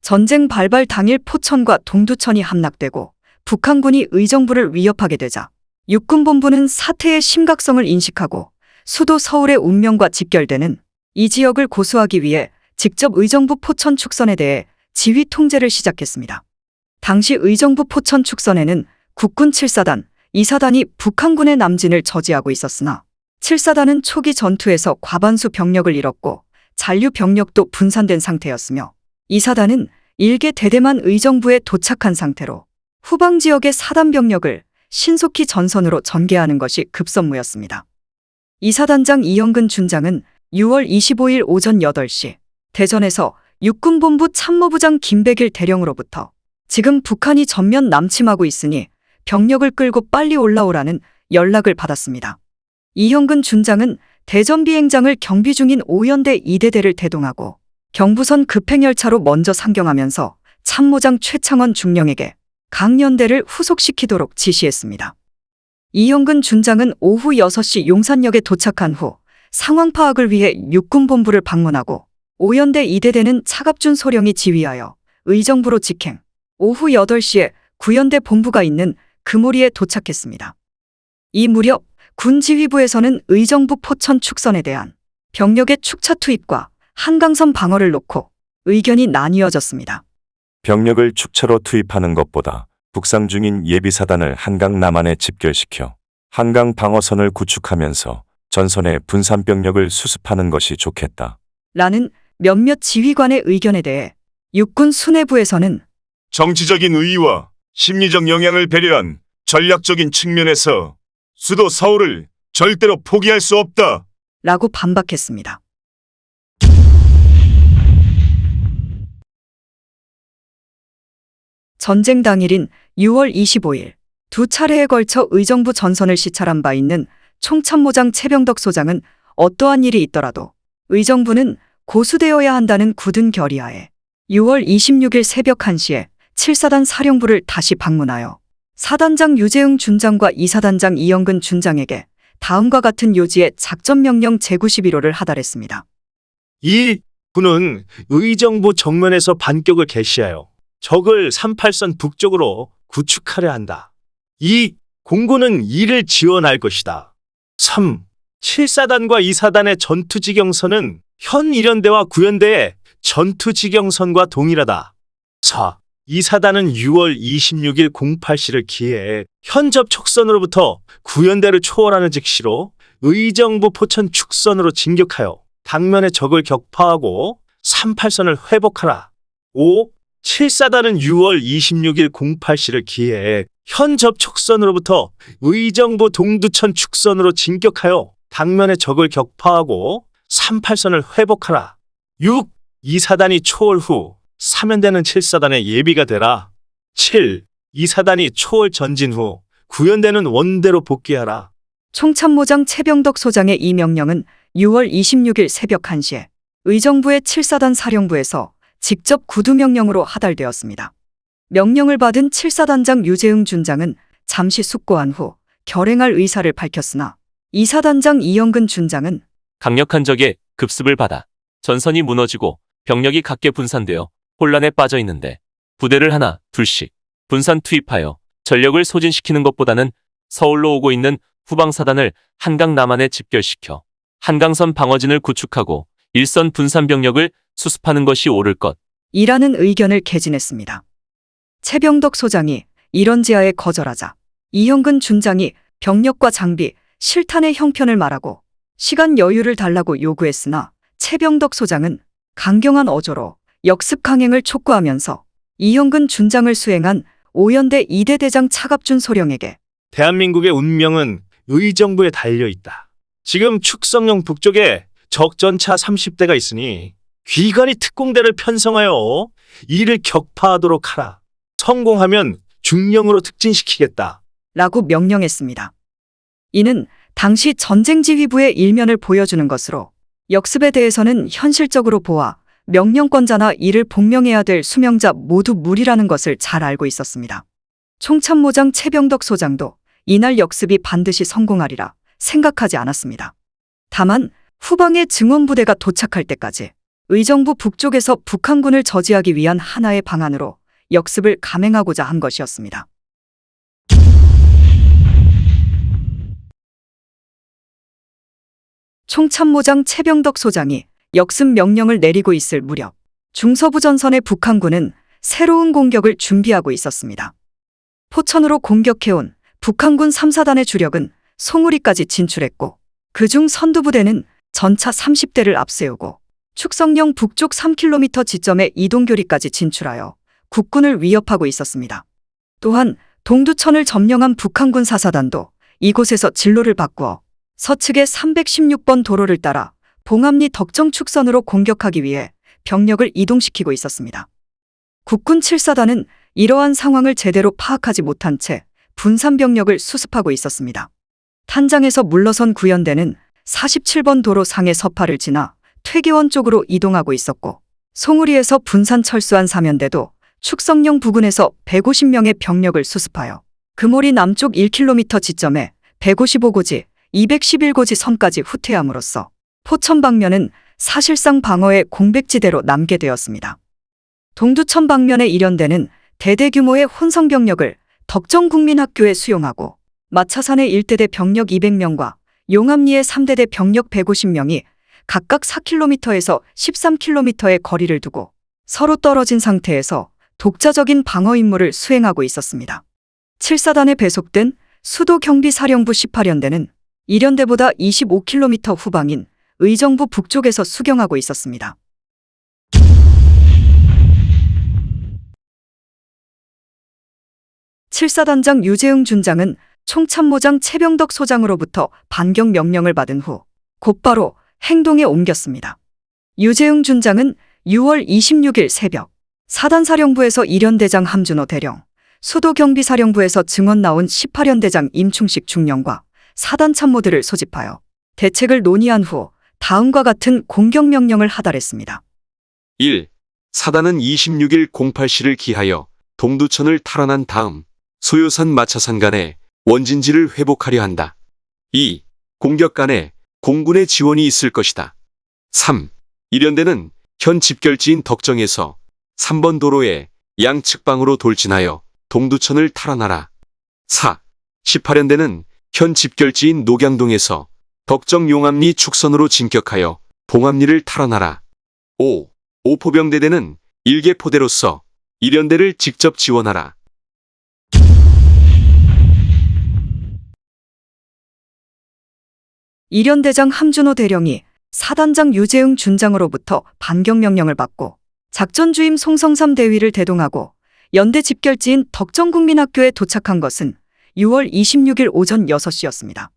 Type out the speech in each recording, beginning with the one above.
전쟁 발발 당일 포천과 동두천이 함락되고 북한군이 의정부를 위협하게 되자 육군본부는 사태의 심각성을 인식하고 수도 서울의 운명과 직결되는 이 지역을 고수하기 위해 직접 의정부 포천 축선에 대해 지휘 통제를 시작했습니다. 당시 의정부 포천 축선에는 국군 7사단, 2사단이 북한군의 남진을 저지하고 있었으나 7사단은 초기 전투에서 과반수 병력을 잃었고 잔류 병력도 분산된 상태였으며 2사단은 일개 대대만 의정부에 도착한 상태로 후방 지역의 사단 병력을 신속히 전선으로 전개하는 것이 급선무였습니다. 2사단장 이영근 준장은 6월 25일 오전 8시 대전에서 육군본부 참모부장 김백일 대령으로부터 지금 북한이 전면 남침하고 있으니 병력을 끌고 빨리 올라오라는 연락을 받았습니다. 이영근 준장은 대전 비행장을 경비 중인 5연대 2대대를 대동하고 경부선 급행열차로 먼저 상경하면서 참모장 최창원 중령에게 각 연대를 후속시키도록 지시했습니다. 이영근 준장은 오후 6시 용산역에 도착한 후 상황 파악을 위해 육군본부를 방문하고 5연대 2대대는 차갑준 소령이 지휘하여 의정부로 직행, 오후 8시에 9연대 본부가 있는 금오리에 도착했습니다. 이 무렵 군지휘부에서는 의정부 포천 축선에 대한 병력의 축차 투입과 한강선 방어를 놓고 의견이 나뉘어졌습니다. 병력을 축차로 투입하는 것보다 북상 중인 예비사단을 한강 남한에 집결시켜 한강 방어선을 구축하면서 전선의 분산 병력을 수습하는 것이 좋겠다. 라는 몇몇 지휘관의 의견에 대해 육군 수뇌부에서는 정치적인 의의와 심리적 영향을 배려한 전략적인 측면에서 수도 서울을 절대로 포기할 수 없다. 라고 반박했습니다. 전쟁 당일인 6월 25일 두 차례에 걸쳐 의정부 전선을 시찰한 바 있는 총참모장 최병덕 소장은 어떠한 일이 있더라도 의정부는 고수되어야 한다는 굳은 결의하에 6월 26일 새벽 1시에 7사단 사령부를 다시 방문하여 사단장 유재흥 준장과 2사단장 이영근 준장에게 다음과 같은 요지의 작전명령 제91호를 하달했습니다. 이 군은 의정부 정면에서 반격을 개시하여 적을 38선 북쪽으로 구축하려 한다. 이 공군은 이를 지원할 것이다. 3. 7사단과 2사단의 전투지경선은 현 1연대와 9연대의 전투지경선과 동일하다. 4. 2사단은 6월 26일 08시를 기해에 현 접촉선으로부터 9연대를 초월하는 즉시로 의정부 포천 축선으로 진격하여 당면의 적을 격파하고 38선을 회복하라. 5. 7사단은 6월 26일 08시를 기해에 현 접촉선으로부터 의정부 동두천 축선으로 진격하여 당면의 적을 격파하고 38선을 회복하라. 6. 2사단이 초월 후 3연대는 7사단의 예비가 되라. 7. 2사단이 초월 전진 후 9연대는 원대로 복귀하라. 총참모장 최병덕 소장의 이 명령은 6월 26일 새벽 1시에 의정부의 7사단 사령부에서 직접 구두명령으로 하달되었습니다. 명령을 받은 7사단장 유재흥 준장은 잠시 숙고한 후 결행할 의사를 밝혔으나 2사단장 이영근 준장은 강력한 적의 급습을 받아 전선이 무너지고 병력이 각계 분산되어 혼란에 빠져 있는데 부대를 하나, 둘씩 분산 투입하여 전력을 소진시키는 것보다는 서울로 오고 있는 후방사단을 한강 남한에 집결시켜 한강선 방어진을 구축하고 일선 분산 병력을 수습하는 것이 옳을 것. 이라는 의견을 개진했습니다. 최병덕 소장이 이런 제안에 거절하자 이영근 준장이 병력과 장비, 실탄의 형편을 말하고 시간 여유를 달라고 요구했으나 최병덕 소장은 강경한 어조로 역습 강행을 촉구하면서 이영근 준장을 수행한 5연대 2대 대장 차갑준 소령에게 대한민국의 운명은 의정부에 달려있다. 지금 축성령 북쪽에 적전차 30대가 있으니 귀관이 특공대를 편성하여 이를 격파하도록 하라. 성공하면 중령으로 특진시키겠다. 라고 명령했습니다. 이는 당시 전쟁지휘부의 일면을 보여주는 것으로 역습에 대해서는 현실적으로 보아 명령권자나 이를 복명해야 될 수명자 모두 무리라는 것을 잘 알고 있었습니다. 총참모장 최병덕 소장도 이날 역습이 반드시 성공하리라 생각하지 않았습니다. 다만 후방의 증원부대가 도착할 때까지 의정부 북쪽에서 북한군을 저지하기 위한 하나의 방안으로 역습을 감행하고자 한 것이었습니다. 총참모장 최병덕 소장이 역습 명령을 내리고 있을 무렵 중서부 전선의 북한군은 새로운 공격을 준비하고 있었습니다. 포천으로 공격해온 북한군 3사단의 주력은 송우리까지 진출했고 그중 선두부대는 전차 30대를 앞세우고 축성령 북쪽 3km 지점에 이동교리까지 진출하여 국군을 위협하고 있었습니다. 또한 동두천을 점령한 북한군 4사단도 이곳에서 진로를 바꾸어 서측의 316번 도로를 따라 봉암리 덕정 축선으로 공격하기 위해 병력을 이동시키고 있었습니다. 국군 7사단은 이러한 상황을 제대로 파악하지 못한 채 분산 병력을 수습하고 있었습니다. 탄장에서 물러선 구연대는 47번 도로 상의 서파를 지나 퇴계원 쪽으로 이동하고 있었고 송우리에서 분산 철수한 사면대도 축성령 부근에서 150명의 병력을 수습하여 금오리 남쪽 1km 지점에 155고지, 211고지 선까지 후퇴함으로써 포천 방면은 사실상 방어의 공백지대로 남게 되었습니다. 동두천 방면의 일연대는 대대규모의 혼성병력을 덕정국민학교에 수용하고 마차산의 1대대 병력 200명과 용암리의 3대대 병력 150명이 각각 4km에서 13km의 거리를 두고 서로 떨어진 상태에서 독자적인 방어 임무를 수행하고 있었습니다. 7사단에 배속된 수도경비사령부 18연대는 1연대보다 25km 후방인 의정부 북쪽에서 수경하고 있었습니다. 칠사단장 유재흥 준장은 총참모장 최병덕 소장으로부터 반격 명령을 받은 후 곧바로 행동에 옮겼습니다. 유재흥 준장은 6월 26일 새벽 사단사령부에서 1연대장 함준호 대령, 수도경비사령부에서 증원 나온 18연대장 임충식 중령과 사단 참모들을 소집하여 대책을 논의한 후 다음과 같은 공격 명령을 하달했습니다. 1. 사단은 26일 08시를 기하여 동두천을 탈환한 다음 소요산 마차산 간에 원진지를 회복하려 한다. 2. 공격 간에 공군의 지원이 있을 것이다. 3. 일연대는 현 집결지인 덕정에서 3번 도로에 양측방으로 돌진하여 동두천을 탈환하라. 4. 18연대는 현 집결지인 녹양동에서 덕정 용암리 축선으로 진격하여 봉암리를 탈환하라. 5. 오포병대대는 일개포대로서 일연대를 직접 지원하라. 일연대장 함준호 대령이 사단장 유재흥 준장으로부터 반격 명령을 받고 작전주임 송성삼 대위를 대동하고 연대 집결지인 덕정국민학교에 도착한 것은 6월 26일 오전 6시였습니다.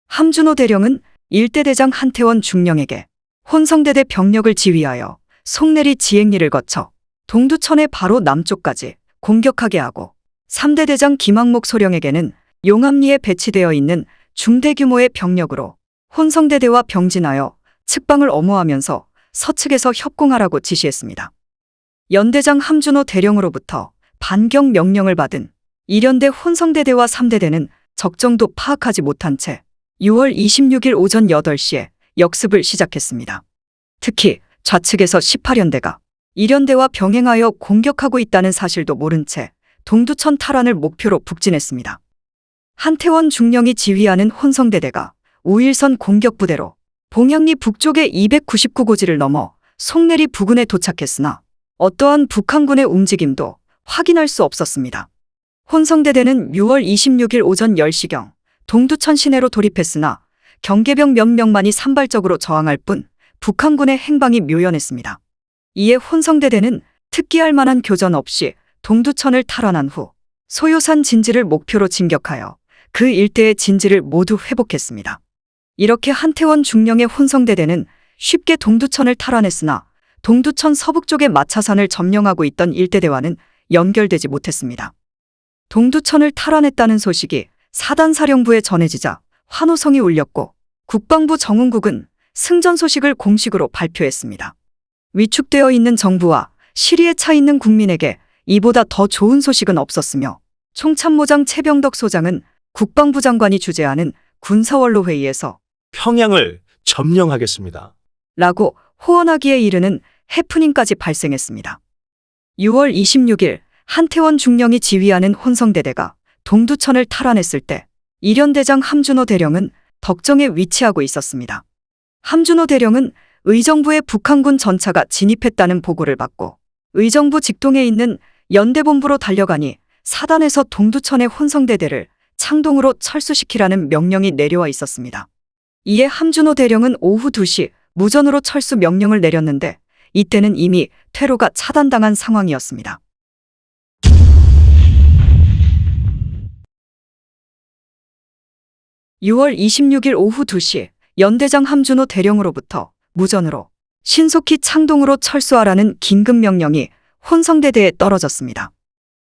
함준호 대령은 일대대장 한태원 중령에게 혼성대대 병력을 지휘하여 송내리 지행리를 거쳐 동두천의 바로 남쪽까지 공격하게 하고 3대대장 김학목 소령에게는 용암리에 배치되어 있는 중대규모의 병력으로 혼성대대와 병진하여 측방을 엄호하면서 서측에서 협공하라고 지시했습니다. 연대장 함준호 대령으로부터 반격 명령을 받은 일연대 혼성대대와 3대대는 적정도 파악하지 못한 채 6월 26일 오전 8시에 역습을 시작했습니다. 특히 좌측에서 18연대가 일연대와 병행하여 공격하고 있다는 사실도 모른 채 동두천 탈환을 목표로 북진했습니다. 한태원 중령이 지휘하는 혼성대대가 우일선 공격부대로 봉양리 북쪽의 299고지를 넘어 송내리 부근에 도착했으나 어떠한 북한군의 움직임도 확인할 수 없었습니다. 혼성대대는 6월 26일 오전 10시경 동두천 시내로 돌입했으나 경계병 몇 명만이 산발적으로 저항할 뿐 북한군의 행방이 묘연했습니다. 이에 혼성대대는 특기할 만한 교전 없이 동두천을 탈환한 후 소요산 진지를 목표로 진격하여 그 일대의 진지를 모두 회복했습니다. 이렇게 한태원 중령의 혼성대대는 쉽게 동두천을 탈환했으나 동두천 서북 쪽의 마차산을 점령하고 있던 일대대와는 연결되지 못했습니다. 동두천을 탈환했다는 소식이 사단사령부에 전해지자 환호성이 울렸고 국방부 정훈국은 승전 소식을 공식으로 발표했습니다. 위축되어 있는 정부와 실의에 차 있는 국민에게 이보다 더 좋은 소식은 없었으며 총참모장 최병덕 소장은 국방부 장관이 주재하는 군사원로 회의에서 평양을 점령하겠습니다. 라고 호언하기에 이르는 해프닝까지 발생했습니다. 6월 26일 한태원 중령이 지휘하는 혼성대대가 동두천을 탈환했을 때 일연대장 함준호 대령은 덕정에 위치하고 있었습니다. 함준호 대령은 의정부의 북한군 전차가 진입했다는 보고를 받고 의정부 직동에 있는 연대본부로 달려가니 사단에서 동두천의 혼성대대를 창동으로 철수시키라는 명령이 내려와 있었습니다. 이에 함준호 대령은 오후 2시 무전으로 철수 명령을 내렸는데 이때는 이미 퇴로가 차단당한 상황이었습니다. (6월 26일) 오후 2시 연대장 함준호 대령으로부터 무전으로 신속히 창동으로 철수하라는 긴급 명령이 혼성대대에 떨어졌습니다.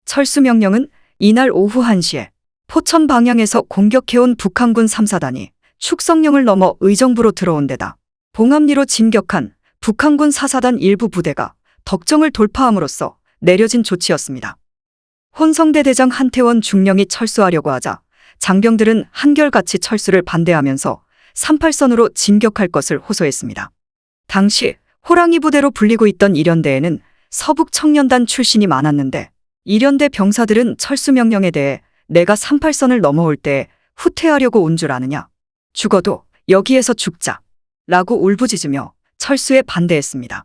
철수 명령은 이날 오후 1시에 포천 방향에서 공격해온 북한군 3사단이 축성령을 넘어 의정부로 들어온 데다 봉암리로 진격한 북한군 4사단 일부 부대가 덕정을 돌파함으로써 내려진 조치였습니다. 혼성대 대장 한태원 중령이 철수하려고 하자 장병들은 한결같이 철수를 반대하면서 38선으로 진격할 것을 호소했습니다. 당시 호랑이 부대로 불리고 있던 일연대에는 서북 청년단 출신이 많았는데 일연대 병사들은 철수 명령에 대해 내가 38선을 넘어올 때 후퇴하려고 온 줄 아느냐. 죽어도 여기에서 죽자. 라고 울부짖으며 철수에 반대했습니다.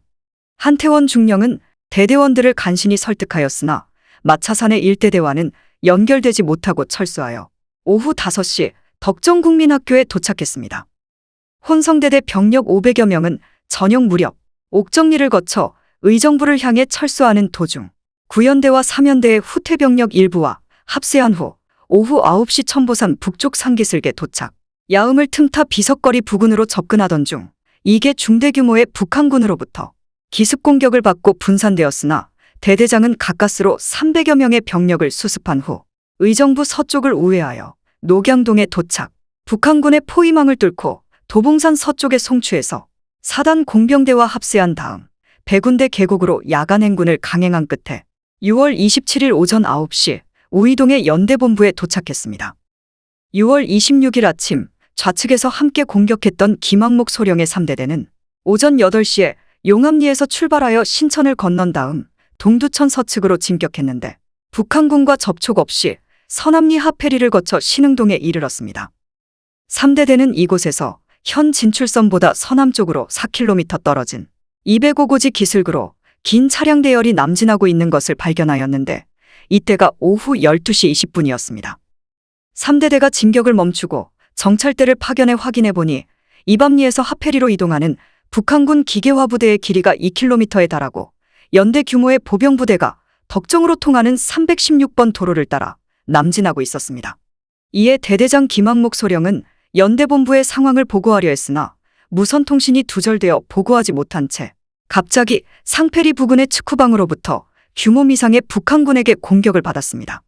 한태원 중령은 대대원들을 간신히 설득하였으나 마차산의 일대대와는 연결되지 못하고 철수하여 오후 5시 덕정국민학교에 도착했습니다. 혼성대대 병력 500여 명은 저녁 무렵 옥정리를 거쳐 의정부를 향해 철수하는 도중 구연대와 삼연대의 후퇴병력 일부와 합세한 후 오후 9시 천보산 북쪽 상기슬계 도착. 야음을 틈타 비석거리 부근으로 접근하던 중 이게 중대 규모의 북한군으로부터 기습 공격을 받고 분산되었으나 대대장은 가까스로 300여 명의 병력을 수습한 후 의정부 서쪽을 우회하여 녹양동에 도착. 북한군의 포위망을 뚫고 도봉산 서쪽의 송추에서 사단 공병대와 합세한 다음 백운대 계곡으로 야간 행군을 강행한 끝에 6월 27일 오전 9시 우이동의 연대본부에 도착했습니다. 6월 26일 아침 좌측에서 함께 공격했던 김학목 소령의 3대대는 오전 8시에 용암리에서 출발하여 신천을 건넌 다음 동두천 서측으로 진격했는데 북한군과 접촉 없이 서남리 하페리를 거쳐 신흥동에 이르렀습니다. 3대대는 이곳에서 현 진출선보다 서남쪽으로 4km 떨어진 205고지 기슭으로 긴 차량 대열이 남진하고 있는 것을 발견하였는데 이때가 오후 12시 20분이었습니다. 3대대가 진격을 멈추고 정찰대를 파견해 확인해 보니 이밤리에서 하페리로 이동하는 북한군 기계화 부대의 길이가 2km에 달하고 연대 규모의 보병부대가 덕정으로 통하는 316번 도로를 따라 남진하고 있었습니다. 이에 대대장 김학목 소령은 연대본부의 상황을 보고하려 했으나 무선통신이 두절되어 보고하지 못한 채 갑자기 상페리 부근의 측후방으로부터 규모 미상의 북한군에게 공격을 받았습니다.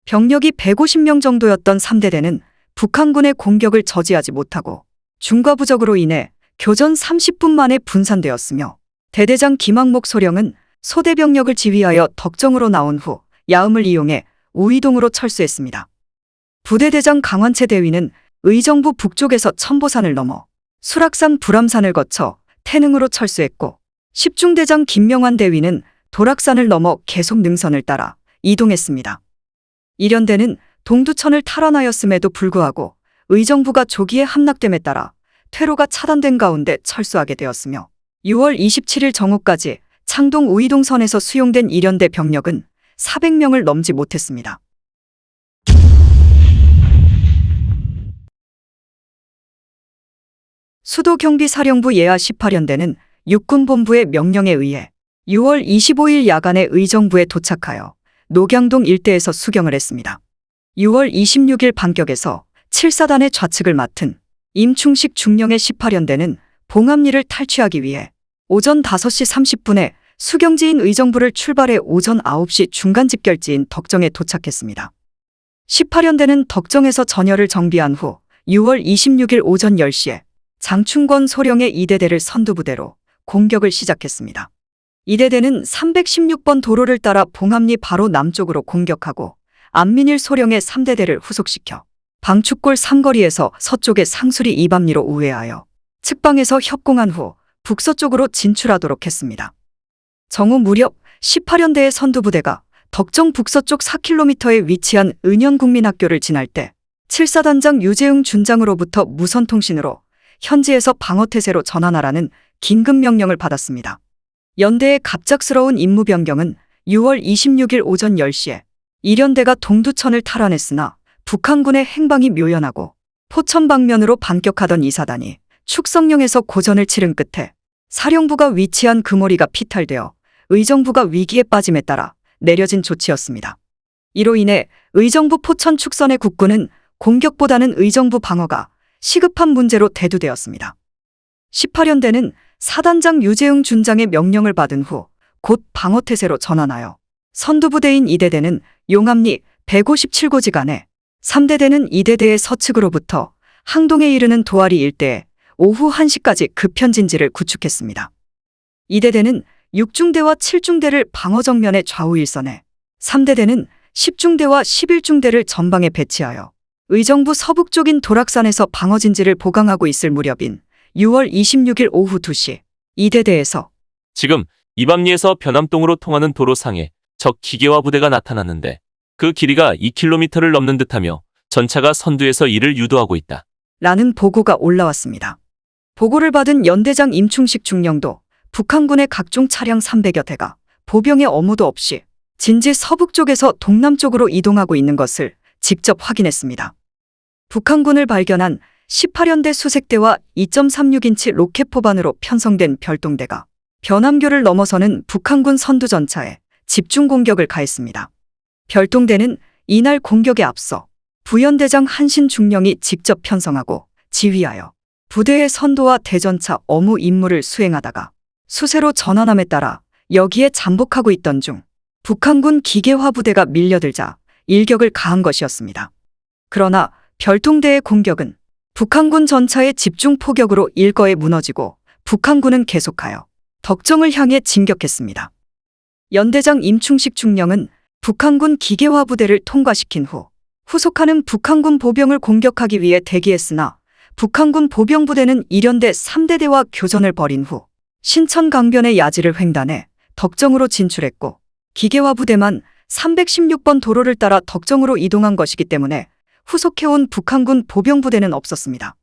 병력이 150명 정도였던 3대대는 북한군의 공격을 저지하지 못하고 중과부적으로 인해 교전 30분 만에 분산되었으며 대대장 김학목 소령은 소대병력을 지휘하여 덕정으로 나온 후 야음을 이용해 우이동으로 철수했습니다. 부대대장 강환채 대위는 의정부 북쪽에서 천보산을 넘어 수락산 불암산을 거쳐 태능으로 철수했고 10중대장 김명환 대위는 도락산을 넘어 계속 능선을 따라 이동했습니다. 일연대는 동두천을 탈환하였음에도 불구하고 의정부가 조기에 함락됨에 따라 퇴로가 차단된 가운데 철수하게 되었으며 6월 27일 정오까지 창동 우이동선에서 수용된 일연대 병력은 400명을 넘지 못했습니다. 수도경비사령부 예하 18연대는 육군본부의 명령에 의해 6월 25일 야간에 의정부에 도착하여 녹양동 일대에서 수경을 했습니다. 6월 26일 반격에서 7사단의 좌측을 맡은 임충식 중령의 18연대는 봉암리를 탈취하기 위해 오전 5시 30분에 수경지인 의정부를 출발해 오전 9시 중간 집결지인 덕정에 도착했습니다. 18연대는 덕정에서 전열을 정비한 후 6월 26일 오전 10시에 장충권 소령의 2대대를 선두부대로 공격을 시작했습니다. 2대대는 316번 도로를 따라 봉암리 바로 남쪽으로 공격하고 안민일 소령의 3대대를 후속시켜 방축골 삼거리에서 서쪽의 상수리 이밤리로 우회하여 측방에서 협공한 후 북서쪽으로 진출하도록 했습니다. 정오 무렵 18연대의 선두부대가 덕정 북서쪽 4km에 위치한 은현국민학교를 지날 때 7사단장 유재흥 준장으로부터 무선통신으로 현지에서 방어태세로 전환하라는 긴급 명령을 받았습니다. 연대의 갑작스러운 임무 변경은 6월 26일 오전 10시에 1연대가 동두천을 탈환했으나 북한군의 행방이 묘연하고 포천 방면으로 반격하던 2사단이 축성령에서 고전을 치른 끝에 사령부가 위치한 금오리가 피탈되어 의정부가 위기에 빠짐에 따라 내려진 조치였습니다. 이로 인해 의정부 포천 축선의 국군은 공격보다는 의정부 방어가 시급한 문제로 대두되었습니다. 18연대는 사단장 유재흥 준장의 명령을 받은 후 곧 방어태세로 전환하여 선두부대인 2대대는 용암리 157고지간에 3대대는 2대대의 서측으로부터 항동에 이르는 도아리 일대에 오후 1시까지 급현진지를 구축했습니다. 2대대는 6중대와 7중대를 방어 정면의 좌우 일선에, 3대대는 10중대와 11중대를 전방에 배치하여 의정부 서북쪽인 도락산에서 방어진지를 보강하고 있을 무렵인 6월 26일 오후 2시 2대대에서 지금 이밤리에서 변암동으로 통하는 도로상에 적 기계화 부대가 나타났는데 그 길이가 2km를 넘는 듯하며 전차가 선두에서 이를 유도하고 있다. 라는 보고가 올라왔습니다. 보고를 받은 연대장 임충식 중령도 북한군의 각종 차량 300여 대가 보병의 어무도 없이 진지 서북쪽에서 동남쪽으로 이동하고 있는 것을 직접 확인했습니다. 북한군을 발견한 18연대 수색대와 2.36인치 로켓 포반으로 편성된 별동대가 변암교를 넘어서는 북한군 선두전차에 집중 공격을 가했습니다. 별동대는 이날 공격에 앞서 부연대장 한신 중령이 직접 편성하고 지휘하여 부대의 선도와 대전차 어무 임무를 수행하다가 수세로 전환함에 따라 여기에 잠복하고 있던 중 북한군 기계화 부대가 밀려들자 일격을 가한 것이었습니다. 그러나 별동대의 공격은 북한군 전차의 집중 포격으로 일거에 무너지고 북한군은 계속하여 덕정을 향해 진격했습니다. 연대장 임충식 중령은 북한군 기계화 부대를 통과시킨 후 후속하는 북한군 보병을 공격하기 위해 대기했으나 북한군 보병부대는 1연대 3대대와 교전을 벌인 후 신천 강변의 야지를 횡단해 덕정으로 진출했고 기계화 부대만 316번 도로를 따라 덕정으로 이동한 것이기 때문에 후속해온 북한군 보병부대는 없었습니다.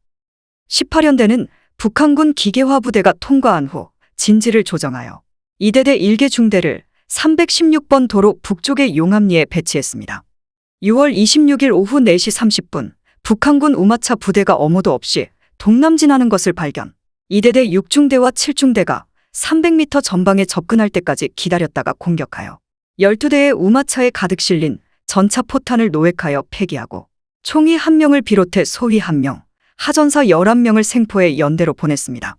18연대는 북한군 기계화 부대가 통과한 후 진지를 조정하여 2대대 1개 중대를 316번 도로 북쪽의 용암리에 배치했습니다. 6월 26일 오후 4시 30분 북한군 우마차 부대가 어무도 없이 동남진하는 것을 발견. 2대대 6중대와 7중대가 300m 전방에 접근할 때까지 기다렸다가 공격하여 12대의 우마차에 가득 실린 전차 포탄을 노획하여 폐기하고 총위 1명을 비롯해 소위 1명, 하전사 11명을 생포해 연대로 보냈습니다.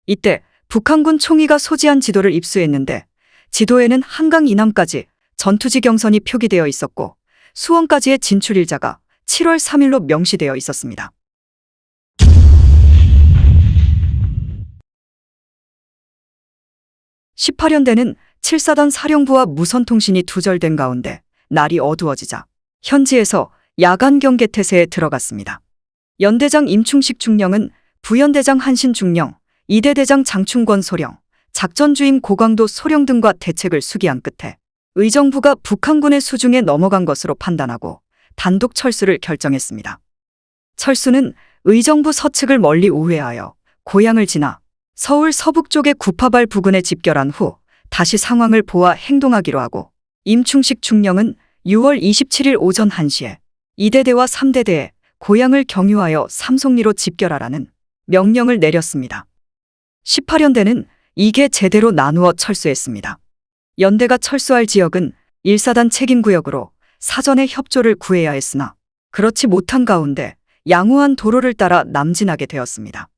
이때 북한군 총위가 소지한 지도를 입수했는데 지도에는 한강 이남까지 전투지 경선이 표기되어 있었고 수원까지의 진출 일자가 7월 3일로 명시되어 있었습니다. (18연대는) 7사단 사령부와 무선통신이 두절된 가운데 날이 어두워지자 현지에서 야간 경계 태세에 들어갔습니다. 연대장 임충식 중령은 부연대장 한신 중령, 2대 대장 장충권 소령, 작전주임 고광도 소령 등과 대책을 수기한 끝에 의정부가 북한군의 수중에 넘어간 것으로 판단하고 단독 철수를 결정했습니다. 철수는 의정부 서측을 멀리 우회하여 고양을 지나 서울 서북쪽의 구파발 부근에 집결한 후 다시 상황을 보아 행동하기로 하고 임충식 중령은 6월 27일 오전 1시에 2대대와 3대대에 고양을 경유하여 삼송리로 집결하라는 명령을 내렸습니다. 18연대는 이게 제대로 나누어 철수했습니다. 연대가 철수할 지역은 1사단 책임구역으로 사전에 협조를 구해야 했으나 그렇지 못한 가운데 양호한 도로를 따라 남진하게 되었습니다.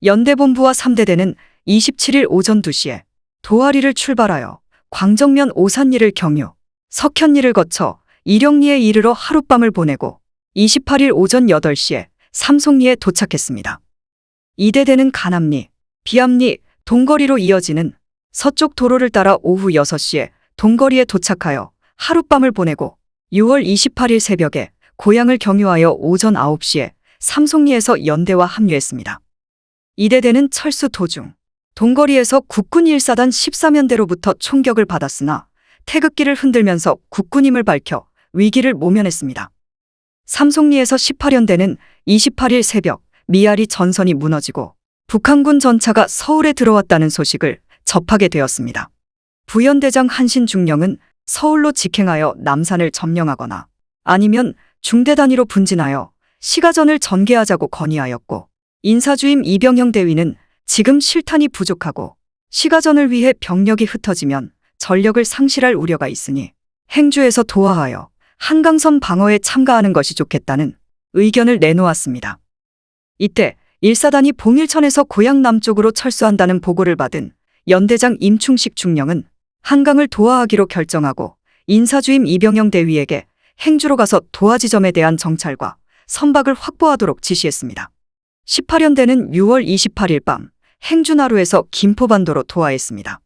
연대본부와 3대대는 27일 오전 2시에 도아리를 출발하여 광정면 오산리를 경유, 석현리를 거쳐 이령리에 이르러 하룻밤을 보내고 28일 오전 8시에 삼송리에 도착했습니다. 2대대는 간암리, 비암리, 동거리로 이어지는 서쪽 도로를 따라 오후 6시에 동거리에 도착하여 하룻밤을 보내고 6월 28일 새벽에 고양을 경유하여 오전 9시에 삼송리에서 연대와 합류했습니다. 2대대는 철수 도중 동거리에서 국군 1사단 14면대로부터 총격을 받았으나 태극기를 흔들면서 국군임을 밝혀 위기를 모면했습니다. 삼송리에서 18연대는 28일 새벽 미아리 전선이 무너지고 북한군 전차가 서울에 들어왔다는 소식을 접하게 되었습니다. 부연대장 한신중령은 서울로 직행하여 남산을 점령하거나 아니면 중대 단위로 분진하여 시가전을 전개하자고 건의하였고, 인사주임 이병영 대위는 지금 실탄이 부족하고 시가전을 위해 병력이 흩어지면 전력을 상실할 우려가 있으니 행주에서 도하하여 한강선 방어에 참가하는 것이 좋겠다는 의견을 내놓았습니다. 이때 1사단이 봉일천에서 고향 남쪽으로 철수한다는 보고를 받은 연대장 임충식 중령은 한강을 도하하기로 결정하고 인사주임 이병영 대위에게 행주로 가서 도하 지점에 대한 정찰과 선박을 확보하도록 지시했습니다. 18연대는 6월 28일 밤 행주나루에서 김포반도로 도하했습니다.